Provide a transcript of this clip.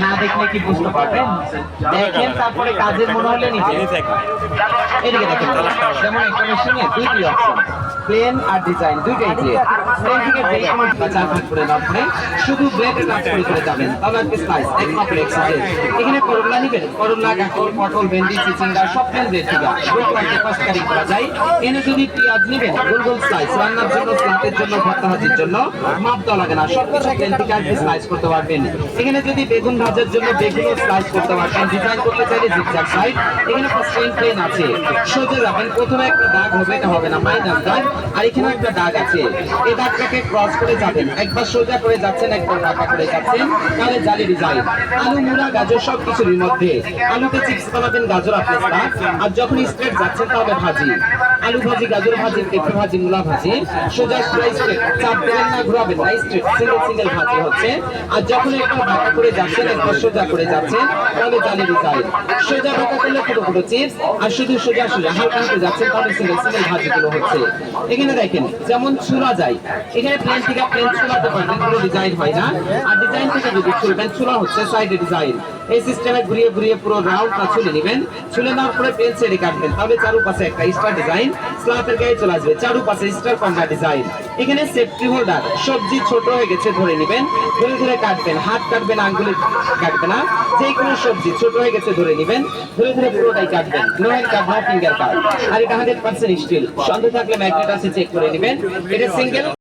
না দেখলে কি বুঝতে পারবেন? দেখেন তারপরে কাজের মনে হলে নিবেন। এদিকে দেখেন, যেমন একটা মেশিনে দুইটি অপশন, প্লেন আর ডিজাইন, দুইটাই ক্লিয়ার। প্লেন থেকে যে কোনো চার ভাগ করে না আপনি শুধু ব্লেডে কাজ করে যাবেন, তবে একটা স্লাইস একমাত্র এক্সাইজ। এখানে করলা নিবেন, করলা, কাঁকড়, পটল, ভেন্ডি, চিচিঙ্গা সব প্লেন ব্লেড থেকে গোল পাইতে ফার্স্ট কাটিং করা যায়। এনে যদি পেঁয়াজ নিবেন, গোল গোল স্লাইস, রান্নার জন্য, স্লাটের জন্য, ভর্তা ভাজির জন্য মাপ দেওয়া লাগে না, সবকিছু প্লেন থেকে আর স্লাইস করতে পারবেন। এখানে যদি বেগুন ভাজার জন্য বেগুনও স্লাইস করতে পারবেন, ডিজাইন করতে চাইলে জিগজ্যাগ সাইড। এখানে প্লেন আছে, সোজা যাবেন, প্রথমে একটা দাগ হবে, এটা হবে না মাইনাস দাগ, আর এখানে একটা দাগ আছে, এই দাগটাকে ক্রস করে যাবেন, একবার সোজা করে যাচ্ছেন, একবার বাঁকা করে যাচ্ছেন, তাহলে জালি ডিজাইন। আলু, মূলা, গাজর সবকিছুর মধ্যে আলুতে চিপস বানাবেন, গাজর আপনি স্টার্ট, আর যখন স্ট্রেট যাচ্ছেন তাহলে ভাজি, আলু ভাজি, গাজর ভাজি, পেঁপে ভাজি, মূলা ভাজি, সোজা স্ট্রেট, চাপ দেবেন না, ঘোরাবেন না, স্ট্রেট সিঙ্গেল সিঙ্গেল ভাজি হচ্ছে। আর যখন একবার বাঁকা করে যাচ্ছেন, একবার সোজা করে যাচ্ছেন, তাহলে জালি ডিজাইন। সোজা বাঁকা করলে ছোট ছোট চিপস, আর শুধু সোজা সোজা হালকা হালকা যাচ্ছেন, তাহলে সিঙ্গেল সিঙ্গেল ভাজিগুলো হচ্ছে। এখানে দেখেন যেমন ছুরা যায়, এখানে প্লেন থেকে প্লেন ছুলাতে পারবেন, কোনো ডিজাইন হয় না। আর ডিজাইন থেকে যদি ছুলবেন, ছুলা হচ্ছে সাইডে ডিজাইন। এই সিস্টেমে ঘুরিয়ে ঘুরিয়ে পুরো রাউন্ডটা ছুলে নেবেন, ছুলে নেওয়ার পরে প্লেন সাইডে কাটবেন, তাহলে চারুপাশে একটা স্টার ডিজাইন স্ল্যাবের গায়ে চলে আসবে, চারুপাশে স্টার কম্বা ডিজাইন। এখানে সেফটি হোল্ডার, সবজি ছোট হয়ে গেছে ধরে নেবেন, ধরে ধরে কাটবেন, হাত কাটবেন, আঙ্গুলে কাটবে না, যে কোনো সবজি ছোট হয়ে গেছে ধরে নেবেন, ধরে ধরে পুরোটাই কাটবেন, নো হ্যান্ড কাট, নো ফিঙ্গার কাট। আর এটা 100% স্টিল, সন্দেহ থাকলে ম্যাগনেট আছে চেক করে নেবেন। এটা সিঙ্গেল